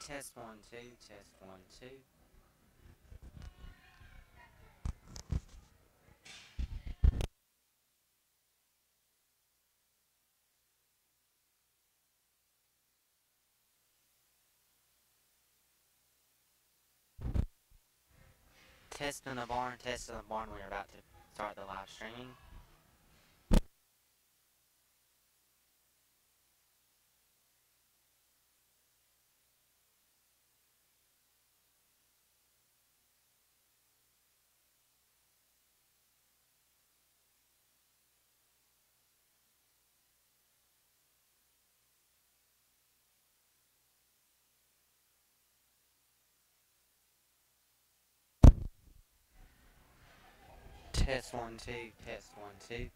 Test 1, 2, test 1, 2. Test in the barn, test in the barn. We're about to start the live streaming. Test 1, 2, test 1, 2.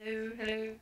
Hello, hello.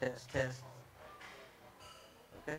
Test, test. Okay.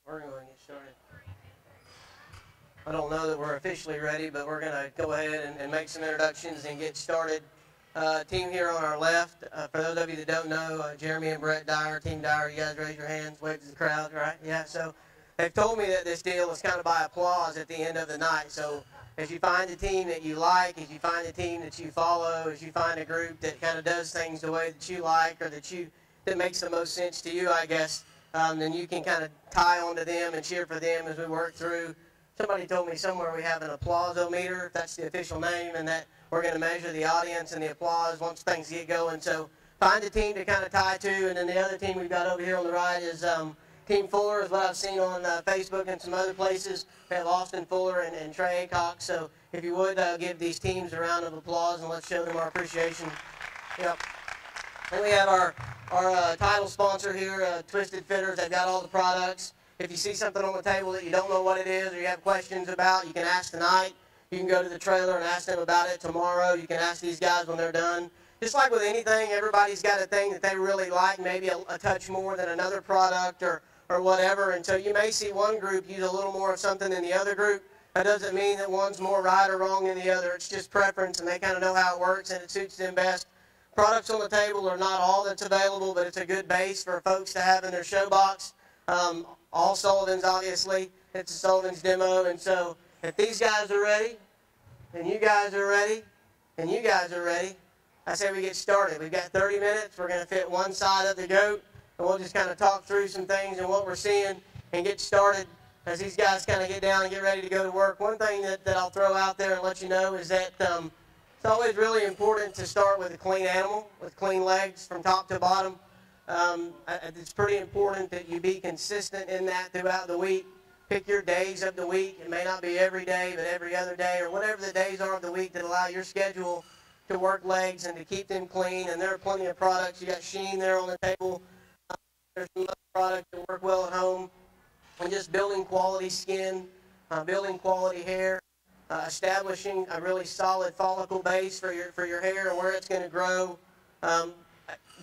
We're going to get started. I don't know that we're officially ready, but we're going to go ahead and make some introductions and get started. Team here on our left, for those of you that don't know, Jeremy and Brett Dyer, Team Dyer, you guys raise your hands, wave to the crowd, right? Yeah, so they've told me that this deal is kind of by applause at the end of the night. So as you find a team that you like, as you find a team that you follow, as you find a group that kind of does things the way that you like or that makes the most sense to you, I guess, then you can kind of tie onto them and cheer for them as we work through. Somebody told me somewhere we have an applause-o-meter, if that's the official name, and that we're going to measure the audience and the applause once things get going. So find a team to kind of tie to, and then the other team we've got over here on the right is Team Fuller, is what I've seen on Facebook and some other places. We have Austin Fuller and Trey Acock. So if you would, give these teams a round of applause, and let's show them our appreciation. Yep. And we have our title sponsor here, TwiztedFitterz. They've got all the products. If you see something on the table that you don't know what it is or you have questions about, you can ask tonight. You can go to the trailer and ask them about it tomorrow. You can ask these guys when they're done. just like with anything, everybody's got a thing that they really like, maybe a touch more than another product or whatever. And so you may see one group use a little more of something than the other group. That doesn't mean that one's more right or wrong than the other. It's just preference, and they kind of know how it works, and it suits them best. Products on the table are not all that's available, but it's a good base for folks to have in their show box. All Sullivan's, obviously. It's a Sullivan's demo. And so if these guys are ready, and you guys are ready, and you guys are ready, I say we get started. We've got 30 minutes. We're going to fit one side of the goat, and we'll just kind of talk through some things and what we're seeing and get started as these guys kind of get down and get ready to go to work. One thing that I'll throw out there and let you know is that it's always really important to start with a clean animal, with clean legs from top to bottom. It's pretty important that you be consistent in that throughout the week. Pick your days of the week. It may not be every day, but every other day, or whatever the days are of the week that allow your schedule to work legs and to keep them clean. And there are plenty of products. You got Sheen there on the table. There's some other products that work well at home. And just building quality skin, building quality hair, establishing a really solid follicle base for your hair and where it's going to grow.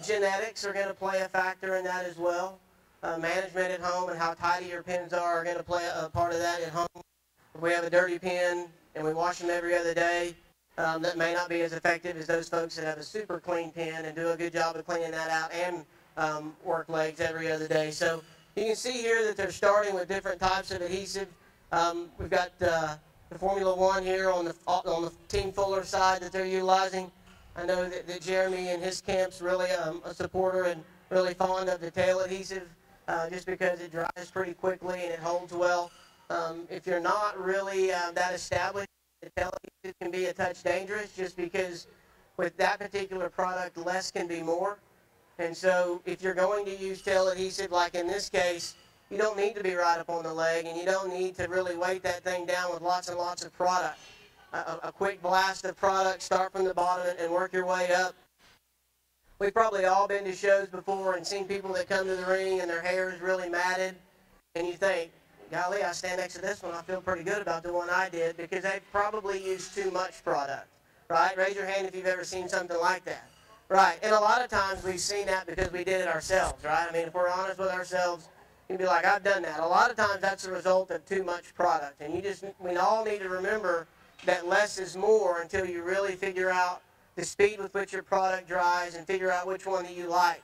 Genetics are going to play a factor in that as well. Management at home and how tidy your pins are going to play a part of that at home. If we have a dirty pin and we wash them every other day, that may not be as effective as those folks that have a super clean pin and do a good job of cleaning that out and work legs every other day. So you can see here that they're starting with different types of adhesive. We've got the Formula One here on the Team Fuller side that they're utilizing. I know that Jeremy and his camp's really a supporter and really fond of the tail adhesive just because it dries pretty quickly and it holds well. If you're not really that established, the tail adhesive can be a touch dangerous just because with that particular product, less can be more. And so if you're going to use tail adhesive, like in this case, you don't need to be right up on the leg, and you don't need to really weight that thing down with lots and lots of product. A quick blast of product, start from the bottom and work your way up. We've probably all been to shows before and seen people that come to the ring and their hair is really matted, and you think, golly, I stand next to this one, I feel pretty good about the one I did, because they probably used too much product, right? Raise your hand if you've ever seen something like that. Right, and a lot of times we've seen that because we did it ourselves, right? I mean, if we're honest with ourselves, you'd be like, I've done that. A lot of times that's a result of too much product, and we all need to remember that less is more until you really figure out the speed with which your product dries and figure out which one that you like.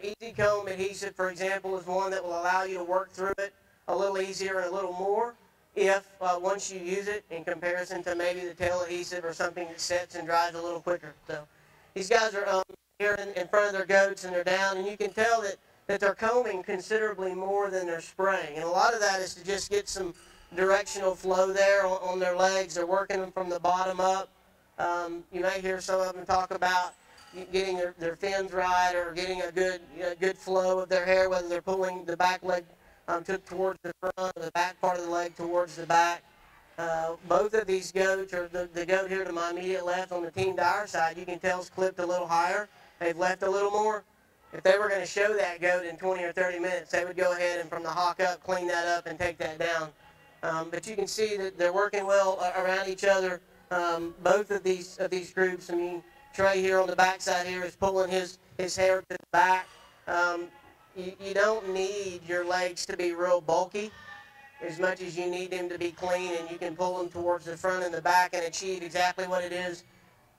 Easy Comb adhesive, for example, is one that will allow you to work through it a little easier and a little more if once you use it in comparison to maybe the tail adhesive or something that sets and dries a little quicker. So these guys are here in front of their goats and they're down, and you can tell that they're combing considerably more than they're spraying. And a lot of that is to just get some directional flow there on their legs. They're working them from the bottom up. You may hear some of them talk about getting their fins right or getting a good flow of their hair, whether they're pulling the back leg towards the front or the back part of the leg towards the back. Both of these goats, or the goat here to my immediate left on the Team Dyer side, you can tell is clipped a little higher. They've left a little more. If they were going to show that goat in 20 or 30 minutes, they would go ahead and from the hock up, clean that up and take that down. But you can see that they're working well around each other. Both of these groups. I mean, Trey here on the back side here is pulling his hair to the back. You don't need your legs to be real bulky as much as you need them to be clean, and you can pull them towards the front and the back and achieve exactly what it is.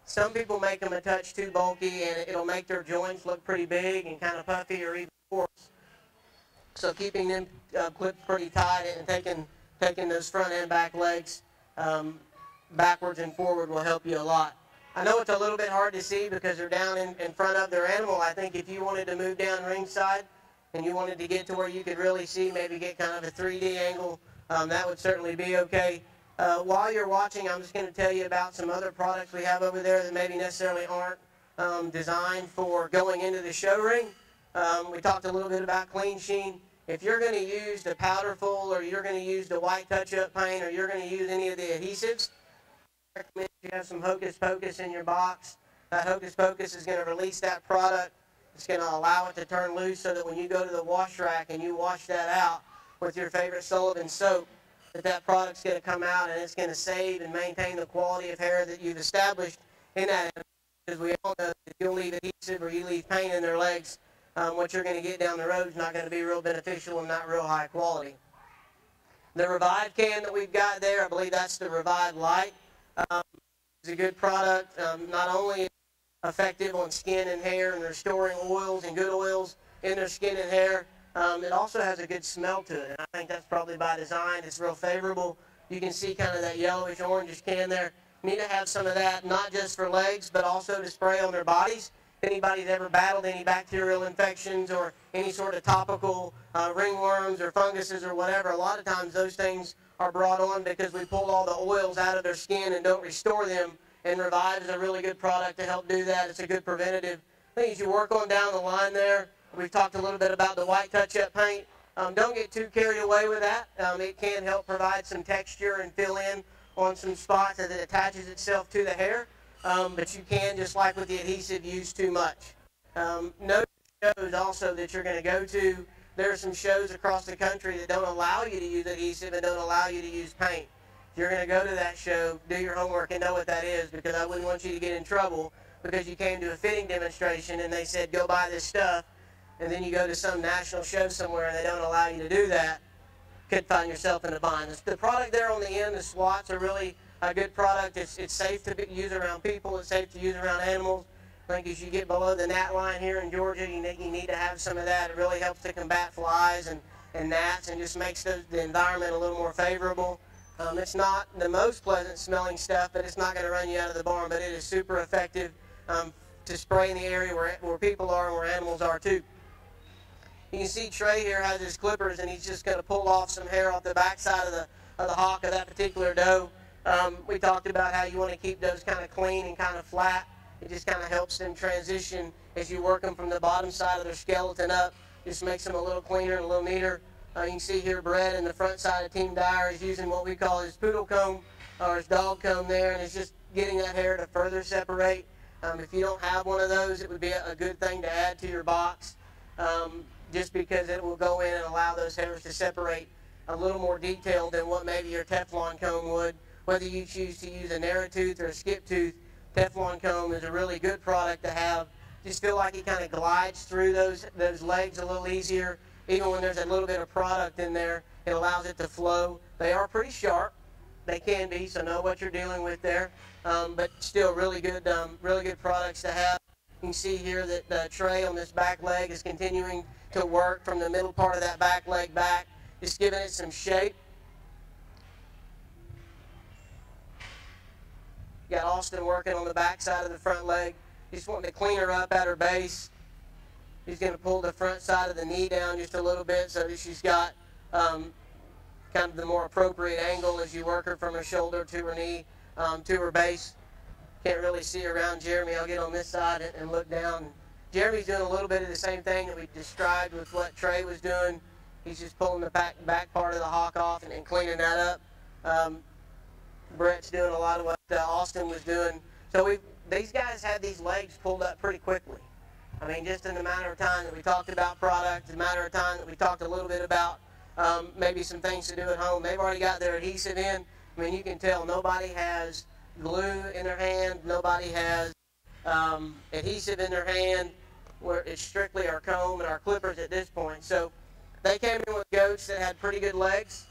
Some people make them a touch too bulky, and it'll make their joints look pretty big and kind of puffy or even coarse. So keeping them clipped pretty tight and taking those front and back legs backwards and forward will help you a lot. I know it's a little bit hard to see because they're down in front of their animal. I think if you wanted to move down ringside and you wanted to get to where you could really see, maybe get kind of a 3D angle, that would certainly be okay. While you're watching, I'm just going to tell you about some other products we have over there that maybe necessarily aren't designed for going into the show ring. We talked a little bit about Clean Sheen. If you're going to use the Powderful, or you're going to use the white touch-up paint, or you're going to use any of the adhesives, I recommend you have some Hocus Pocus in your box. That Hocus Pocus is going to release that product. It's going to allow it to turn loose so that when you go to the wash rack and you wash that out with your favorite Sullivan soap, that product's going to come out and it's going to save and maintain the quality of hair that you've established in that animal. because we all know that if you leave adhesive or you leave paint in their legs, what you're going to get down the road is not going to be real beneficial and not real high quality. The Revive can that we've got there, I believe that's the Revive Light. It's a good product. Not only effective on skin and hair and restoring oils and good oils in their skin and hair, it also has a good smell to it. And I think that's probably by design. It's real favorable. You can see kind of that yellowish orangish can there. You need to have some of that, not just for legs, but also to spray on their bodies. Anybody's ever battled any bacterial infections or any sort of topical ringworms or funguses or whatever, a lot of times those things are brought on because we pull all the oils out of their skin and don't restore them. And Revive is a really good product to help do that. It's a good preventative thing as you work on down the line there. We've talked a little bit about the white touch-up paint. Don't get too carried away with that. It can help provide some texture and fill in on some spots as it attaches itself to the hair. But you can, just like with the adhesive, use too much. Note shows also that you're going to go to. There are some shows across the country that don't allow you to use adhesive and don't allow you to use paint. If you're going to go to that show, do your homework and know what that is, because I wouldn't want you to get in trouble because you came to a fitting demonstration and they said, go buy this stuff, and then you go to some national show somewhere and they don't allow you to do that. Could find yourself in a bind. The product there on the end, the swats, are really a good product. It's safe to use around people. It's safe to use around animals. I think as you get below the gnat line here in Georgia, you need to have some of that. It really helps to combat flies and gnats and just makes the environment a little more favorable. It's not the most pleasant smelling stuff, but it's not going to run you out of the barn. But it is super effective to spray in the area where people are and where animals are too. You can see Trey here has his clippers, and he's just going to pull off some hair off the backside of the hawk of that particular doe. We talked about how you want to keep those kind of clean and kind of flat. It just kind of helps them transition as you work them from the bottom side of their skeleton up. Just makes them a little cleaner and a little neater. You can see here Brett in the front side of Team Dyer is using what we call his poodle comb or his dog comb there, and it's just getting that hair to further separate. If you don't have one of those, it would be a good thing to add to your box, just because it will go in and allow those hairs to separate a little more detailed than what maybe your Teflon comb would. Whether you choose to use a narrow tooth or a skip tooth, Teflon comb is a really good product to have. Just feel like it kind of glides through those legs a little easier. Even when there's a little bit of product in there, it allows it to flow. They are pretty sharp. They can be, so know what you're dealing with there. But still really good products to have. You can see here that the tray on this back leg is continuing to work from the middle part of that back leg back, just giving it some shape. You got Austin working on the back side of the front leg. Just wanting to clean her up at her base. He's going to pull the front side of the knee down just a little bit so that she's got kind of the more appropriate angle as you work her from her shoulder to her knee to her base. Can't really see around Jeremy. I'll get on this side and look down. Jeremy's doing a little bit of the same thing that we described with what Trey was doing. He's just pulling the back part of the hawk off and cleaning that up. Brett's doing a lot of what Austin was doing. So these guys had these legs pulled up pretty quickly. I mean, just in the matter of time that we talked about product, in the matter of time that we talked a little bit about maybe some things to do at home. They've already got their adhesive in. I mean, you can tell nobody has glue in their hand. Nobody has adhesive in their hand. It's strictly our comb and our clippers at this point. So they came in with goats that had pretty good legs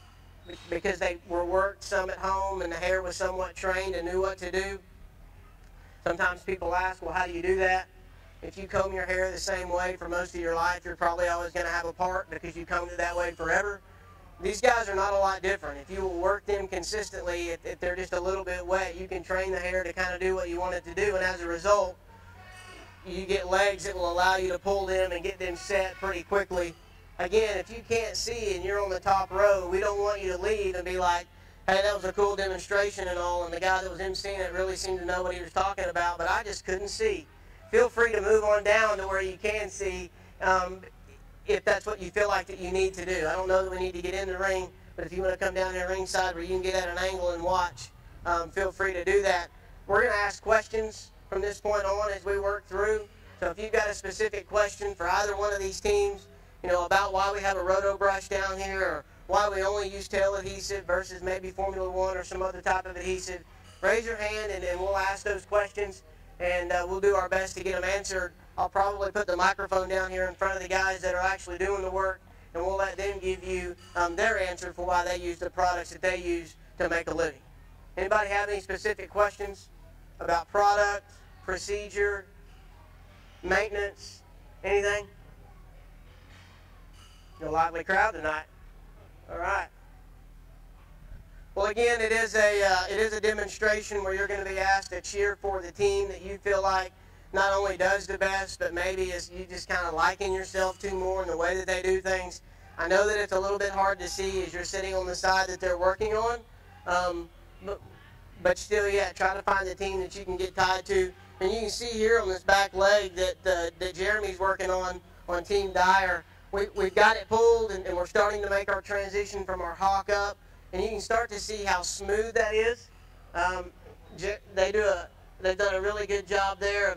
because they were worked some at home and the hair was somewhat trained and knew what to do. Sometimes people ask, well, how do you do that? If you comb your hair the same way for most of your life, you're probably always going to have a part because you combed it that way forever. These guys are not a lot different. If you will work them consistently, if they're just a little bit wet, you can train the hair to kind of do what you want it to do, and as a result, you get legs that will allow you to pull them and get them set pretty quickly. Again, if you can't see and you're on the top row, we don't want you to leave and be like, hey, that was a cool demonstration and all, and the guy that was emceeing it really seemed to know what he was talking about, but I just couldn't see. Feel free to move on down to where you can see if that's what you feel like that you need to do. I don't know that we need to get in the ring, but if you want to come down there ringside where you can get at an angle and watch, feel free to do that. We're going to ask questions from this point on as we work through. So if you've got a specific question for either one of these teams, about why we have a roto brush down here or why we only use tail adhesive versus maybe Formula 1 or some other type of adhesive, raise your hand and we'll ask those questions. and we'll do our best to get them answered. I'll probably put the microphone down here in front of the guys that are actually doing the work, and we'll let them give you their answer for why they use the products that they use to make a living. Anybody have any specific questions about product, procedure, maintenance, anything? You're a lively crowd tonight. All right. Well, again, it is a demonstration where you're going to be asked to cheer for the team that you feel like not only does the best, but maybe is you just kind of liking yourself to more in the way that they do things. I know that it's a little bit hard to see as you're sitting on the side that they're working on, but still, yeah, try to find the team that you can get tied to. And you can see here on this back leg that Jeremy's working on Team Dyer. We've got it pulled, and we're starting to make our transition from our hawk up. And you can start to see how smooth that is. They've done a really good job there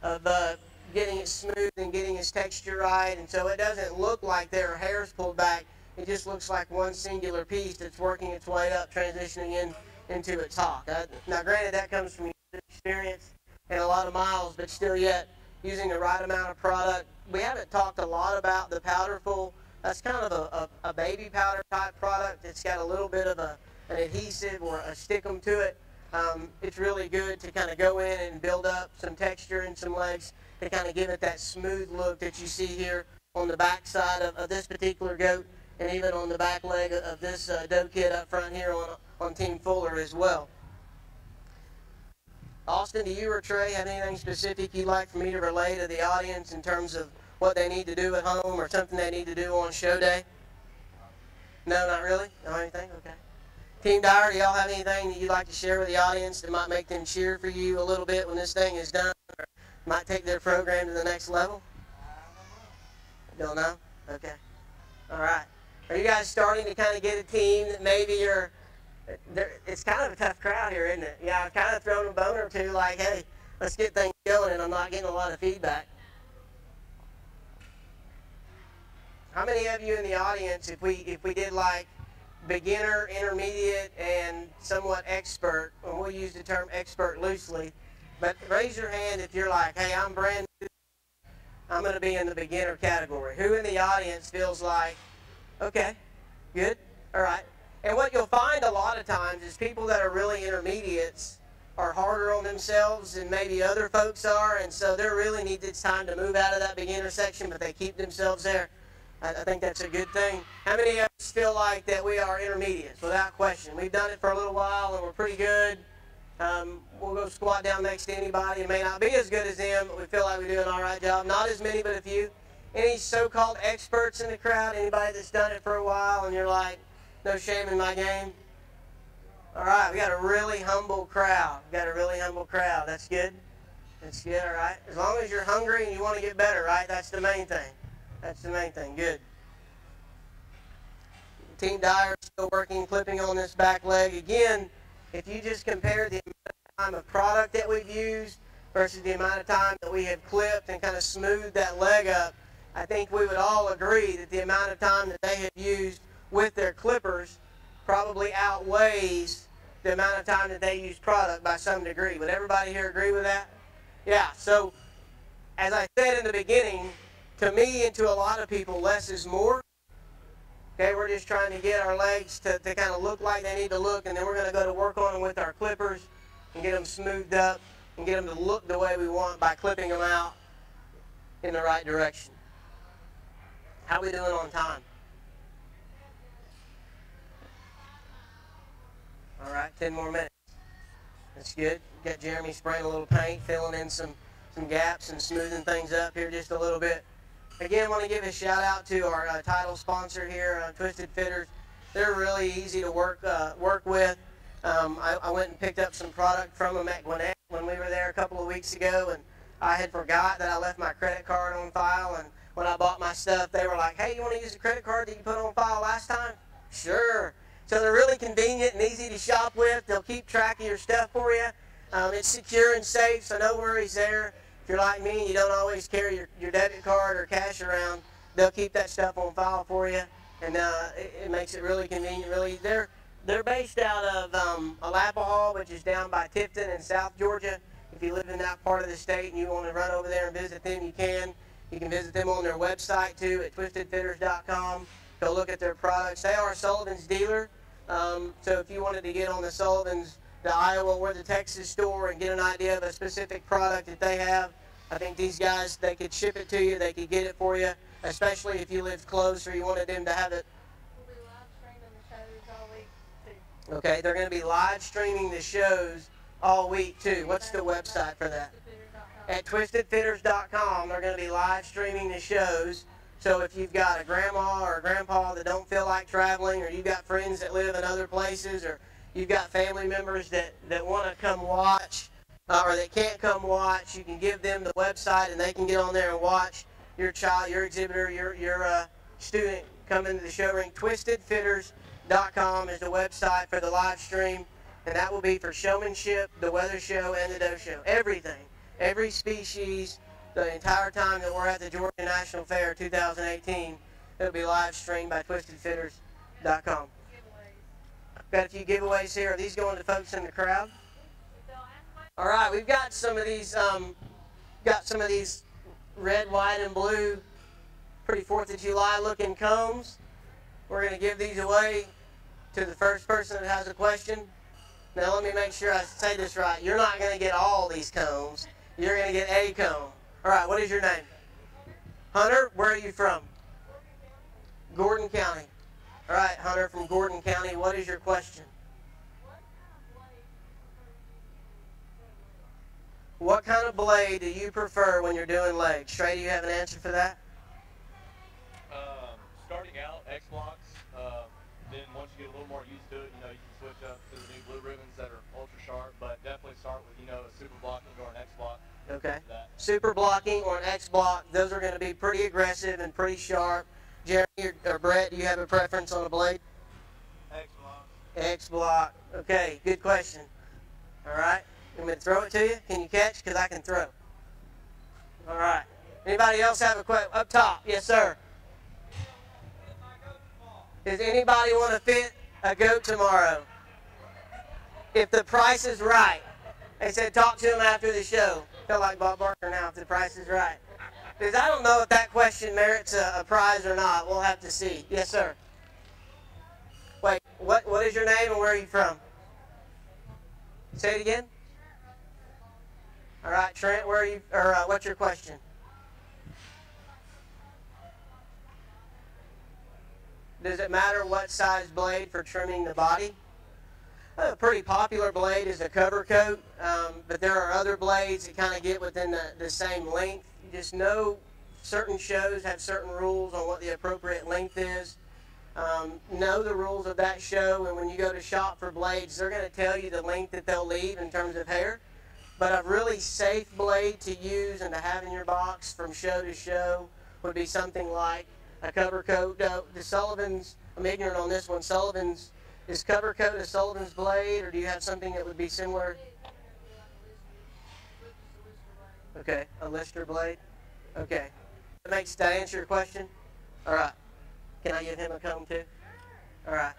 of getting it smooth and getting its texture right. And so it doesn't look like there are hairs pulled back. It just looks like one singular piece that's working its way up, transitioning into its hawk. Now, granted, that comes from experience and a lot of miles, but still yet using the right amount of product. We haven't talked a lot about the powderful. That's kind of a baby powder type product. It's got a little bit of an adhesive or a stickum to it. It's really good to kind of go in and build up some texture and some legs to kind of give it that smooth look that you see here on the back side of this particular goat, and even on the back leg of this doe kid up front here on Team Fuller as well. Austin, do you or Trey have anything specific you'd like for me to relay to the audience in terms of what they need to do at home or something they need to do on show day? No, not really? No, anything? Okay. Team Dyer, do y'all have anything that you'd like to share with the audience that might make them cheer for you a little bit when this thing is done, or might take their program to the next level? Don't know? Okay. All right. Are you guys starting to kind of get a team that maybe you're... It's kind of a tough crowd here, isn't it? Yeah, I've kind of thrown a bone or two like, hey, let's get things going, and I'm not getting a lot of feedback. How many of you in the audience, if we did like beginner, intermediate, and somewhat expert, and we'll use the term expert loosely, but raise your hand if you're like, hey, I'm brand new, I'm going to be in the beginner category. Who in the audience feels like, okay, good, all right. And what you'll find a lot of times is people that are really intermediates are harder on themselves than maybe other folks are, and so they really need this time to move out of that beginner section, but they keep themselves there. I think that's a good thing. How many of us feel like that we are intermediates? Without question. We've done it for a little while, and we're pretty good. We'll go squat down next to anybody. It may not be as good as them, but we feel like we do an all right job. Not as many, but a few. Any so-called experts in the crowd? Anybody that's done it for a while, and you're like, no shame in my game? All right, we got a really humble crowd. That's good. That's good, all right. As long as you're hungry and you want to get better, right? That's the main thing. Good. Team Dyer still working, clipping on this back leg. Again, if you just compare the amount of time of product that we've used versus the amount of time that we have clipped and kind of smoothed that leg up, I think we would all agree that the amount of time that they have used with their clippers probably outweighs the amount of time that they use product by some degree. Would everybody here agree with that? Yeah, so as I said in the beginning, to me and to a lot of people, less is more. Okay, we're just trying to get our legs to kind of look like they need to look, and then we're going to go to work on them with our clippers and get them smoothed up and get them to look the way we want by clipping them out in the right direction. How are we doing on time? All right, 10 more minutes. That's good. Got Jeremy spraying a little paint, filling in some gaps and smoothing things up here just a little bit. Again, I want to give a shout out to our title sponsor here, TwiztedFitterz. They're really easy to work with. I went and picked up some product from them at Gwinnett when we were there a couple of weeks ago, and I had forgot that I left my credit card on file, and when I bought my stuff, they were like, hey, you want to use the credit card that you put on file last time? Sure. So they're really convenient and easy to shop with. They'll keep track of your stuff for you. It's secure and safe, so no worries there. If you're like me and you don't always carry your debit card or cash around, they'll keep that stuff on file for you, and it makes it really convenient. Really, they're based out of Alapahaw, which is down by Tifton in South Georgia. If you live in that part of the state and you want to run over there and visit them, you can. You can visit them on their website too at TwiztedFitterz.com. Go look at their products. They are a Sullivan's dealer. So if you wanted to get on the Sullivan's, the Iowa or the Texas store and get an idea of a specific product that they have, I think these guys, they could ship it to you. They could get it for you, especially if you lived close or you wanted them to have it. We'll be live streaming the shows all week too. Okay, they're going to be live streaming the shows all week too. What's the website for that? At TwiztedFitterz.com, they're going to be live streaming the shows. So if you've got a grandma or a grandpa that don't feel like traveling, or you've got friends that live in other places, or you've got family members that want to come watch, or that can't come watch, you can give them the website and they can get on there and watch your child, your exhibitor, your student come into the show ring. TwiztedFitterz.com is the website for the live stream, and that will be for showmanship, the weather show, and the doe show. Everything, every species, the entire time that we're at the Georgia National Fair 2018, it'll be live streamed by TwiztedFitterz.com. Got a few giveaways here. Are these going to folks in the crowd? All right, we've got some of these red, white, and blue, pretty 4th of July looking combs. We're going to give these away to the first person that has a question. Now let me make sure I say this right. You're not going to get all these combs. You're going to get a comb. All right, what is your name? Hunter, where are you from? Gordon County. All right, Hunter from Gordon County, what is your question? What kind of blade do you prefer when you're doing legs? Trey, do you have an answer for that? Starting out, X-blocks. Then once you get a little more used to it, you can switch up to the new blue ribbons that are ultra sharp. But definitely start with, a super blocking or an X-block. Okay. Super blocking or an X-block, those are going to be pretty aggressive and pretty sharp. Jeremy or Brett, do you have a preference on a blade? X-block. X-block. Okay, good question. All right. You want me to throw it to you? Can you catch? Because I can throw. All right. Anybody else have a question? Up top. Yes, sir. Does anybody want to fit a goat tomorrow? If the price is right. They said talk to him after the show. Feel like Bob Barker now if the price is right. Because I don't know if that question merits a prize or not. We'll have to see. Yes, sir. Wait, what is your name and where are you from? Say it again. All right, Trent, where are you? Or what's your question? Does it matter what size blade for trimming the body? A pretty popular blade is a cover coat, but there are other blades that kind of get within the same length. You just know certain shows have certain rules on what the appropriate length is. Know the rules of that show, and when you go to shop for blades, they're going to tell you the length that they'll leave in terms of hair. But a really safe blade to use and to have in your box from show to show would be something like a cover coat. The Sullivan's, I'm ignorant on this one, Sullivan's, is cover coat a Sullivan's blade, or do you have something that would be similar? Okay, a Lister blade. Okay. Did I answer your question? All right. Can I give him a comb too? All right.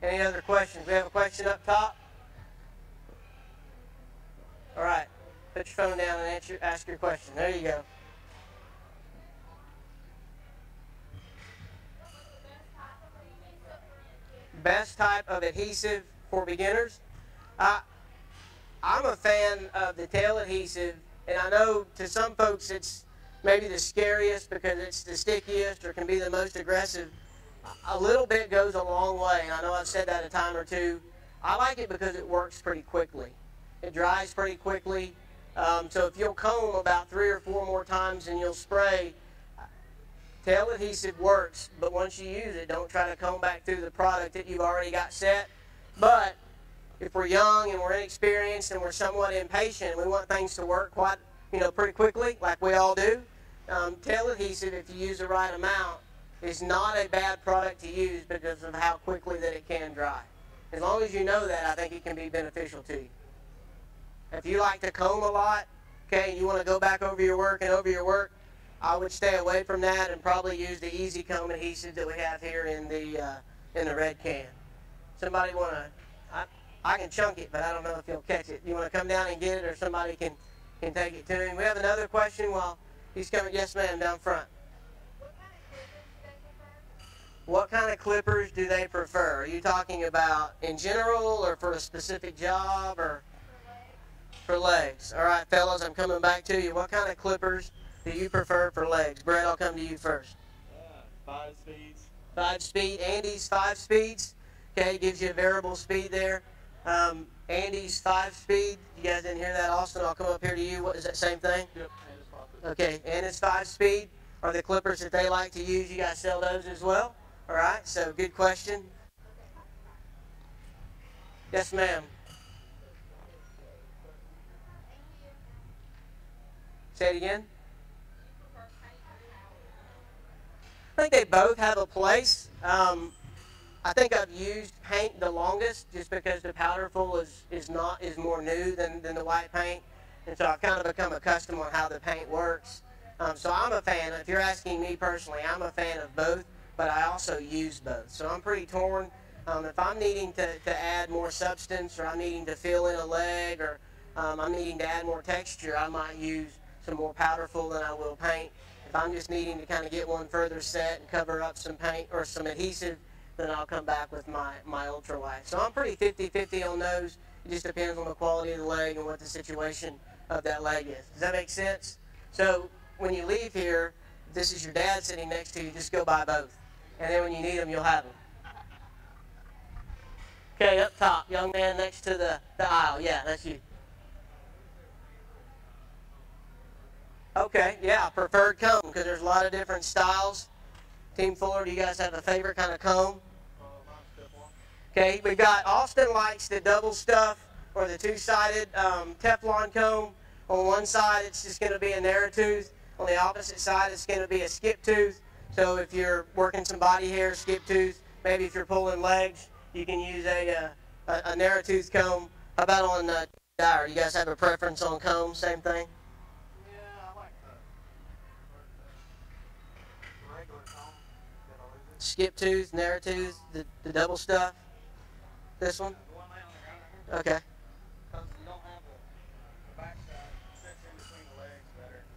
Any other questions? We have a question up top. All right. Put your phone down and ask your question. There you go. Best type of adhesive for beginners? I'm a fan of the tail adhesive, and I know to some folks it's maybe the scariest because it's the stickiest or can be the most aggressive. A little bit goes a long way, and I know I've said that a time or two. I like it because it works pretty quickly. It dries pretty quickly, so if you'll comb about 3 or 4 more times and you'll spray, tail adhesive works, but once you use it, don't try to comb back through the product that you've already got set. But if we're young and we're inexperienced and we're somewhat impatient, we want things to work quite, pretty quickly, like we all do. Tail adhesive, if you use the right amount, is not a bad product to use because of how quickly that it can dry. As long as you know that, I think it can be beneficial to you. If you like to comb a lot, okay, you want to go back over your work, I would stay away from that and probably use the Easy Comb adhesive that we have here in the red can. Somebody want to? I can chunk it, but I don't know if he'll catch it. You want to come down and get it, or somebody can take it to him? We have another question while he's coming. Yes, ma'am, down front. What kind of clippers do they prefer? Are you talking about in general, or for a specific job, or for legs? All right, fellas, I'm coming back to you. What kind of clippers do you prefer for legs? Brett, I'll come to you first. 5 speeds. 5 speed. Andy's 5 speeds. Okay, gives you a variable speed there. Andy's 5 speed. You guys didn't hear that, Austin? I'll come up here to you. What is that, same thing? Yep, and it's 5 Okay, and it's 5 speed. Are the clippers that they like to use, you guys sell those as well? All right, so good question. Yes, ma'am. Say it again. I think they both have a place. I think I've used paint the longest just because the powderful is more new than the white paint. And so I've kind of become accustomed on how the paint works. So I'm a fan. If you're asking me personally, I'm a fan of both, but I also use both. So I'm pretty torn. If I'm needing to add more substance, or I'm needing to fill in a leg, or I'm needing to add more texture, I might use some more powderful than I will paint. If I'm just needing to kind of get one further set and cover up some paint or some adhesive, then I'll come back with my ultra white. So I'm pretty 50-50 on those. It just depends on the quality of the leg and what the situation of that leg is. Does that make sense? So when you leave here, if this is your dad sitting next to you, just go buy both. And then when you need them, you'll have them. Okay, up top, young man next to the aisle. Yeah, that's you. Okay, yeah, preferred comb, because there's a lot of different styles. Team Fuller, do you guys have a favorite kind of comb? Okay, we've got Austin likes the double stuff or the two-sided Teflon comb. On one side, it's just going to be a narrow tooth. On the opposite side, it's going to be a skip tooth. So if you're working some body hair, skip tooth. Maybe if you're pulling legs, you can use a narrow tooth comb. How about on Dyer? Do you guys have a preference on comb? Same thing? Skip tooth, narrow tooth, the double stuff. This one? Okay.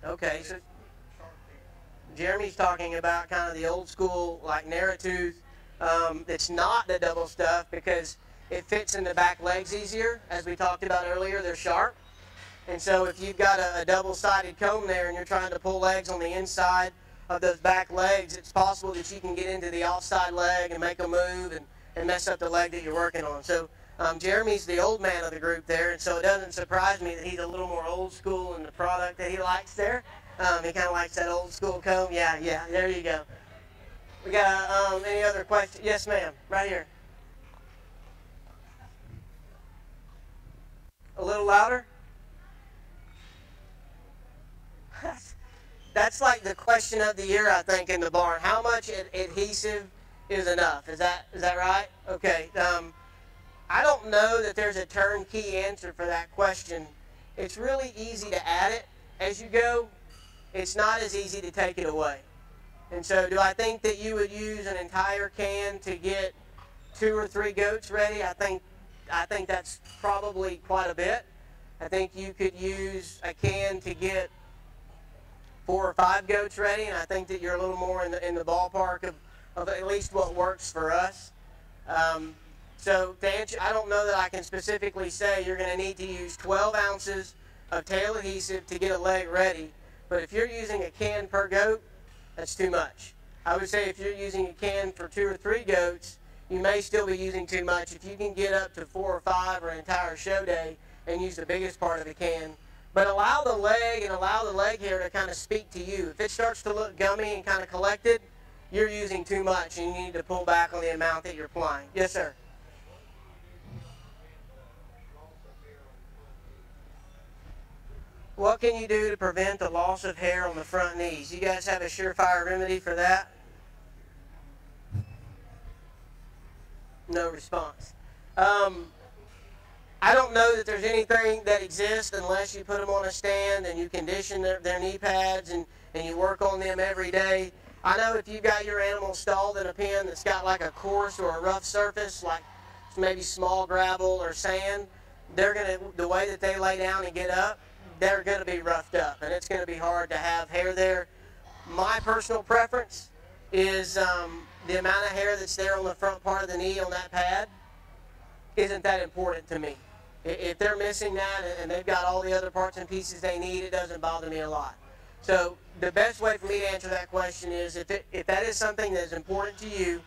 Okay, so Jeremy's talking about kind of the old school, like narrow tooth. It's not the double stuff because it fits in the back legs easier. As we talked about earlier, they're sharp. And so if you've got a double-sided comb there and you're trying to pull legs on the inside of those back legs, it's possible that you can get into the outside leg and make a move and mess up the leg that you're working on. So Jeremy's the old man of the group there, and so it doesn't surprise me that he's a little more old school in the product that he likes there. He kind of likes that old school comb. Yeah, there you go. We got any other questions? Yes, ma'am, right here. A little louder? That's like the question of the year, I think, in the barn. How much adhesive is enough? Is that right? Okay. I don't know that there's a turnkey answer for that question. It's really easy to add it as you go. It's not as easy to take it away. And so do I think that you would use an entire can to get 2 or 3 goats ready? I think that's probably quite a bit. I think you could use a can to get 4 or 5 goats ready, and I think that you're a little more in the ballpark of at least what works for us. So to answer, I don't know that I can specifically say you're going to need to use 12 ounces of tail adhesive to get a leg ready, but if you're using a can per goat, that's too much. I would say if you're using a can for 2 or 3 goats, you may still be using too much. If you can get up to 4 or 5 or an entire show day and use the biggest part of the can, but allow the leg and allow the leg hair to kind of speak to you. If it starts to look gummy and kind of collected, you're using too much and you need to pull back on the amount that you're applying. Yes, sir. What can you do to prevent the loss of hair on the front knees? You guys have a surefire remedy for that? No response. I don't know that there's anything that exists unless you put them on a stand and you condition their knee pads and you work on them every day. I know if you've got your animal stalled in a pen that's got like a coarse or a rough surface, like rocks, maybe small gravel or sand, the way that they lay down and get up, they're going to be roughed up, and it's going to be hard to have hair there. My personal preference is the amount of hair that's there on the front part of the knee on that pad isn't that important to me. If they're missing that and they've got all the other parts and pieces they need, it doesn't bother me a lot. So the best way for me to answer that question is if that is something that is important to you,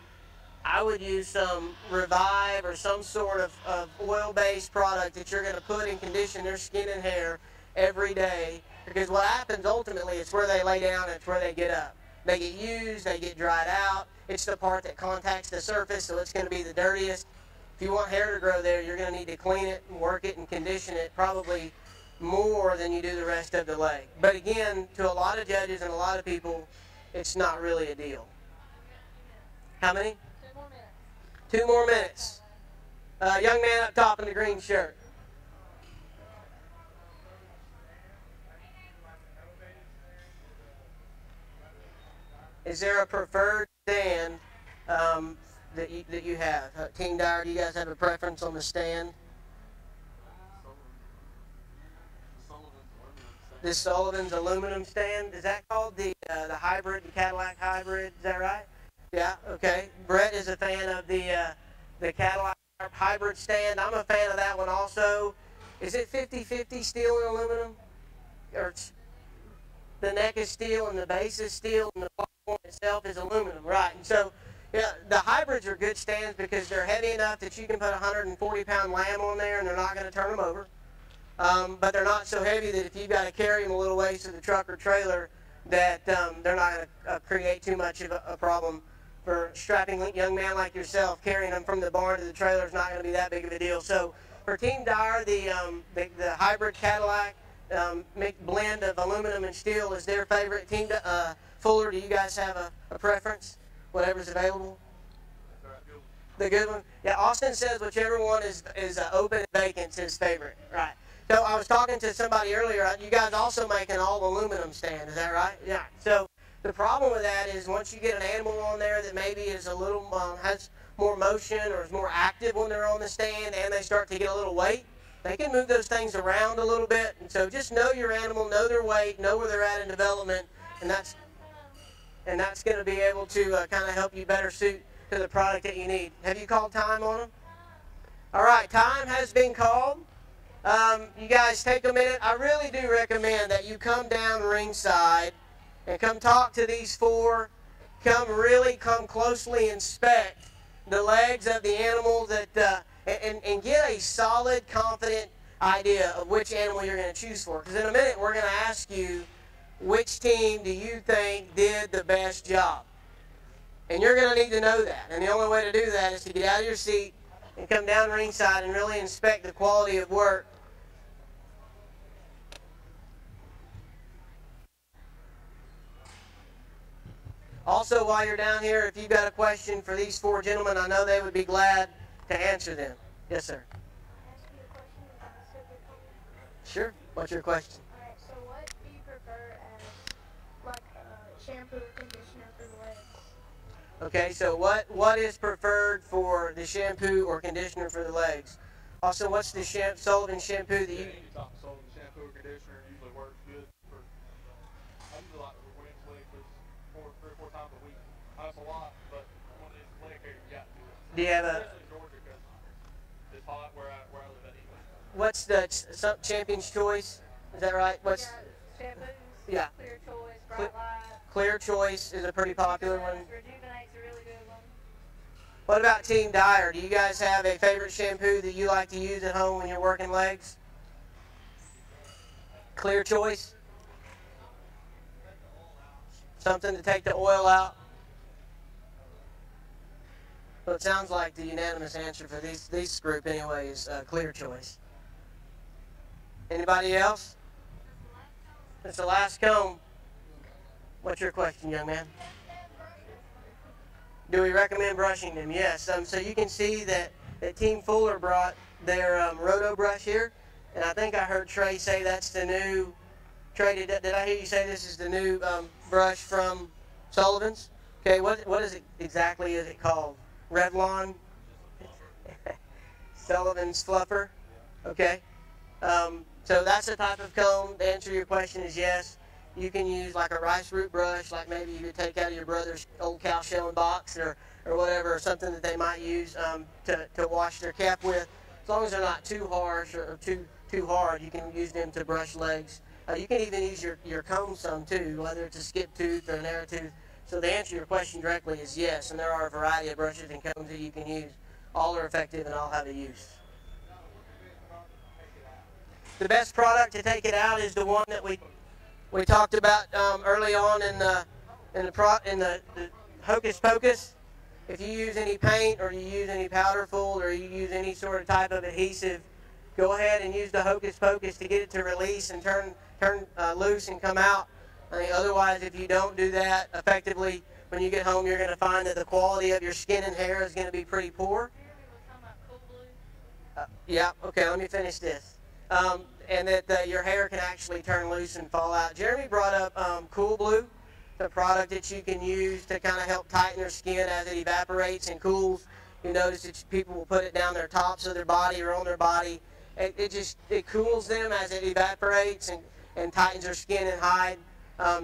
I would use some Revive or some sort of oil-based product that you're going to put and condition their skin and hair every day, because what happens ultimately is where they lay down and it's where they get up. They get used, they get dried out. It's the part that contacts the surface, so it's going to be the dirtiest. If you want hair to grow there, you're going to need to clean it and work it and condition it probably more than you do the rest of the leg. But again, to a lot of judges and a lot of people, it's not really a deal. How many? 2 more minutes. 2 more minutes. Young man up top in the green shirt. Is there a preferred stand that you have? Team Dyer, do you guys have a preference on the stand? This Sullivan's aluminum stand, is that called the hybrid, the Cadillac hybrid? Is that right? Yeah. Okay. Brett is a fan of the Cadillac hybrid stand. I'm a fan of that one also. Is it 50-50 steel and aluminum? Or the neck is steel and the base is steel and the platform itself is aluminum, right? And so, yeah, the hybrids are good stands because they're heavy enough that you can put a 140-pound lamb on there and they're not going to turn them over. But they're not so heavy that if you've got to carry them a little ways to the truck or trailer, that they're not going to create too much of a problem. For a strapping young man like yourself, carrying them from the barn to the trailer is not going to be that big of a deal. So for Team Dyer, the hybrid Cadillac blend of aluminum and steel is their favorite. Team Fuller, do you guys have a preference? Whatever's available? The good one? Yeah, Austin says whichever one is open and vacant is his favorite. Right. So I was talking to somebody earlier. You guys also make an all aluminum stand, is that right? Yeah. So the problem with that is once you get an animal on there that maybe is a little has more motion or is more active when they're on the stand and they start to get a little weight, they can move those things around a little bit. And so just know your animal, know their weight, know where they're at in development, and that's going to be able to kind of help you better suit to the product that you need. Have you called time on them? All right, time has been called. You guys take a minute. I really do recommend that you come down ringside and come talk to these four. Come closely inspect the legs of the animal and get a solid, confident idea of which animal you're going to choose for. Because in a minute we're going to ask you which team do you think did the best job. And you're going to need to know that. And the only way to do that is to get out of your seat and come down ringside and really inspect the quality of work. Also, while you're down here, if you've got a question for these four gentlemen, I know they would be glad to answer them. Yes, sir. Sure. What's your question? All right, so what do you prefer as like shampoo or conditioner for the legs? Okay, so what is preferred for the shampoo or conditioner for the legs? Also, what's the Sullivan shampoo that you... Any type of Sullivan shampoo or conditioner usually works good for... I use a lot for Williams leg for 3 or 4 times a week. That's a lot, but one of these leg care you got to do it. Do you have a... Especially in Georgia because it's hot where I live at England. What's the Champion's Choice? Is that right? What's... Shampoos, Yeah. Clear Choice, Bright Light. Clear Choice is a pretty popular one. Rejuvenate's a really good one. What about Team Dyer? Do you guys have a favorite shampoo that you like to use at home when you're working legs? Clear Choice? Something to take the oil out? Well, it sounds like the unanimous answer for this group anyway is Clear Choice. Anybody else? It's the last comb. What's your question, young man? Do we recommend brushing them? Yes. So you can see that Team Fuller brought their Roto brush here, and I think I heard Trey say that's the new. Trey, did I hear you say this is the new brush from Sullivan's? Okay, what is it exactly? Is it called Revlon? Sullivan's Fluffer. Okay. So that's the type of comb. The answer to your question is yes. You can use like a rice root brush, like maybe you would take out of your brother's old cow shelling box or whatever, or something that they might use to wash their calf with. As long as they're not too harsh or too hard, you can use them to brush legs. You can even use your comb some too, whether it's a skip tooth or an arrow tooth. So the answer to your question directly is yes, and there are a variety of brushes and combs that you can use. All are effective and all have a use. The best product to take it out is the one that we talked about early on in the Hocus Pocus. If you use any paint or you use any powder fool or you use any sort of type of adhesive, go ahead and use the Hocus Pocus to get it to release and turn loose and come out. Otherwise, if you don't do that effectively, when you get home, you're going to find that the quality of your skin and hair is going to be pretty poor. Yeah, okay, let me finish this. And that your hair can actually turn loose and fall out. Jeremy brought up Cool Blue, the product that you can use to kind of help tighten their skin as it evaporates and cools. You notice that people will put it down their tops of their body or on their body. It cools them as it evaporates and tightens their skin and hide.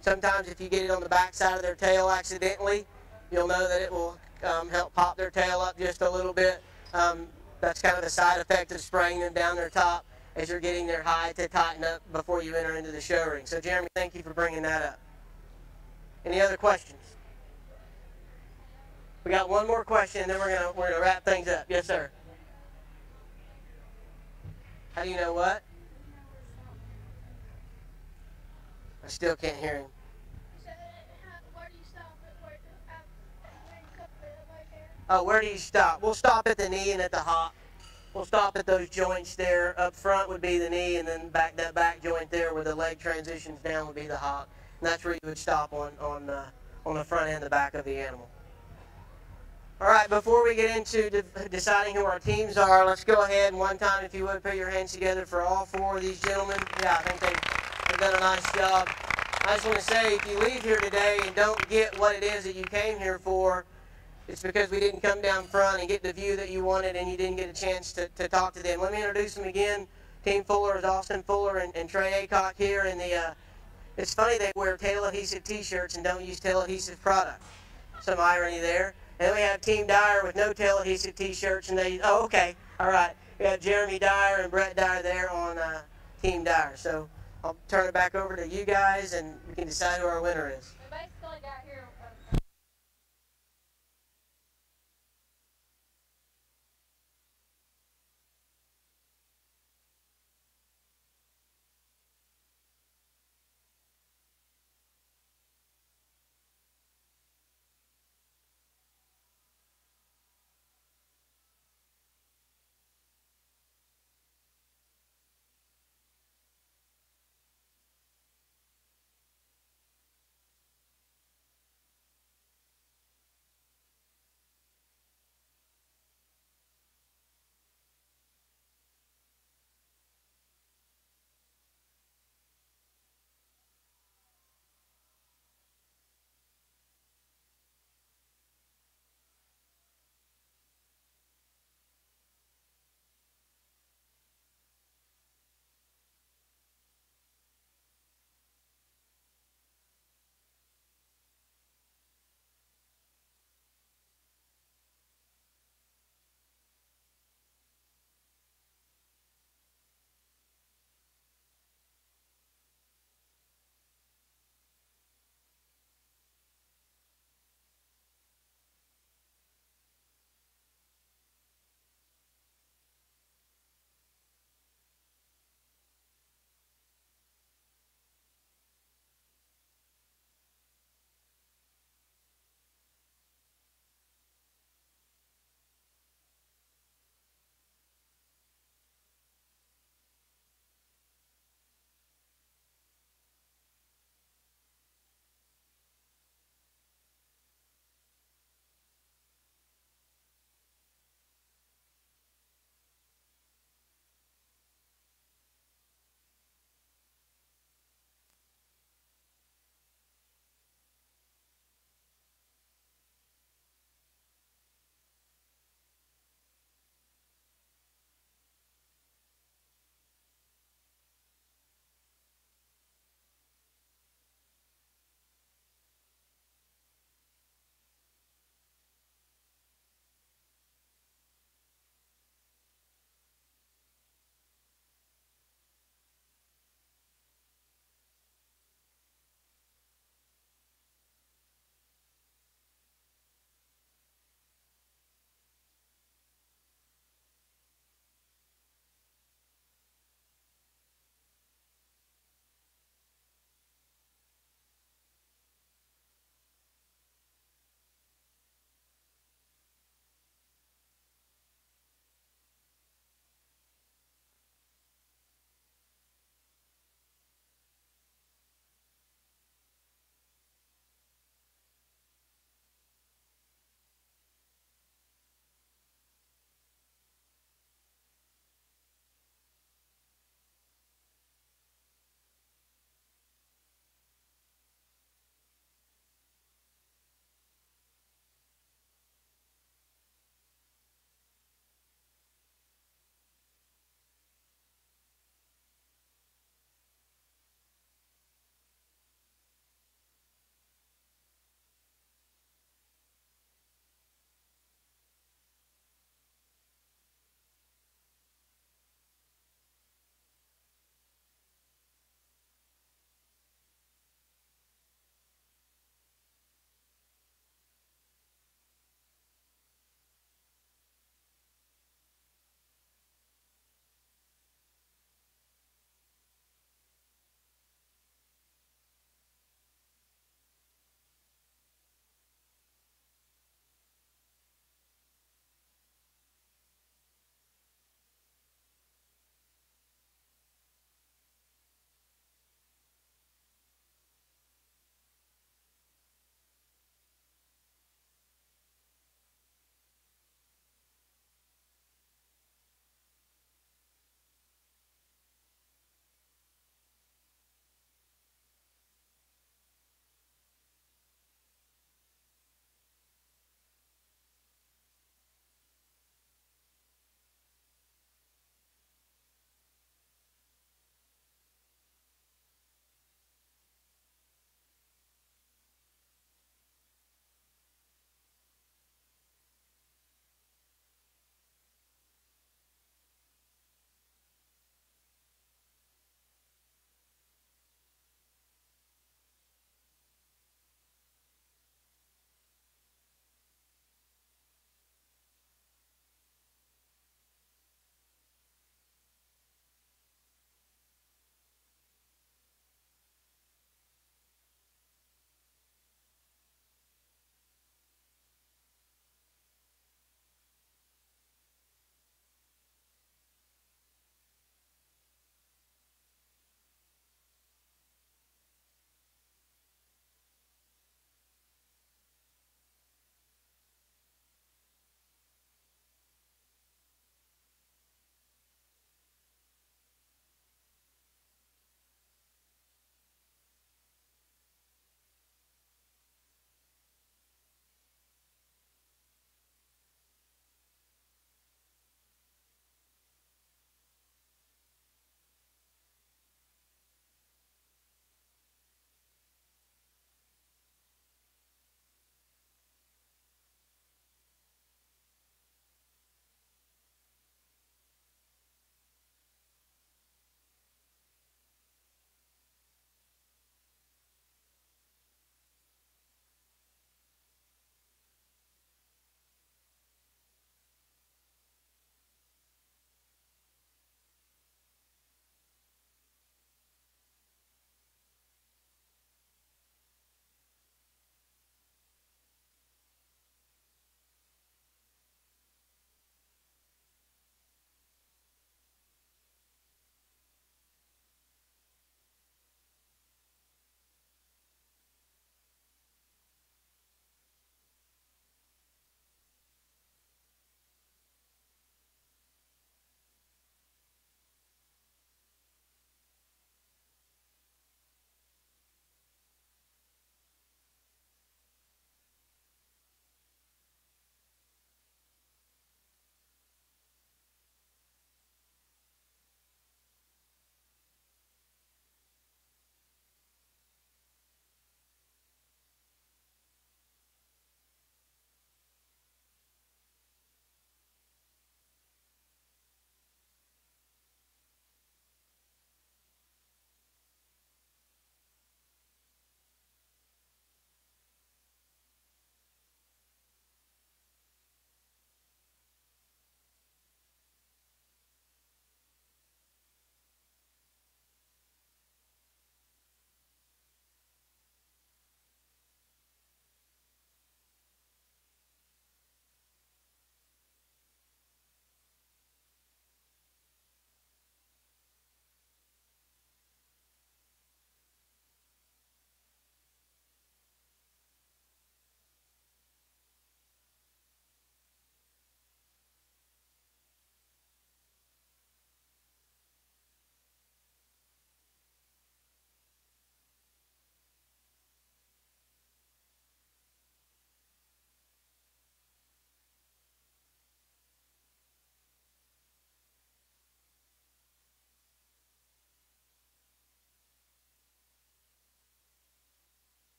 Sometimes if you get it on the back side of their tail accidentally, you'll know that it will help pop their tail up just a little bit. That's kind of the side effect of spraying them down their top as you're getting their hide to tighten up before you enter into the show ring. So Jeremy, thank you for bringing that up. Any other questions? We got one more question, and then we're gonna wrap things up. Yes, sir. How do you know what? I still can't hear him. Where do you stop Oh, where do you stop? We'll stop at the knee and at the hop. We'll stop at those joints there. Up front would be the knee, and then that back joint there where the leg transitions down would be the hop. And that's where you would stop on the front and the back of the animal. All right, before we get into deciding who our teams are, let's go ahead and one time, if you would, put your hands together for all four of these gentlemen. Yeah, I think they've done a nice job. I just want to say, if you leave here today and don't get what it is that you came here for, it's because we didn't come down front and get the view that you wanted and you didn't get a chance to talk to them. Let me introduce them again. Team Fuller is Austin Fuller and Trey Aycock here. And it's funny they wear tail adhesive t-shirts and don't use tail adhesive product. Some irony there. And then we have Team Dyer with no tail adhesive t-shirts, and oh, okay, all right. We have Jeremy Dyer and Brett Dyer there on Team Dyer. So I'll turn it back over to you guys, and we can decide who our winner is. We basically got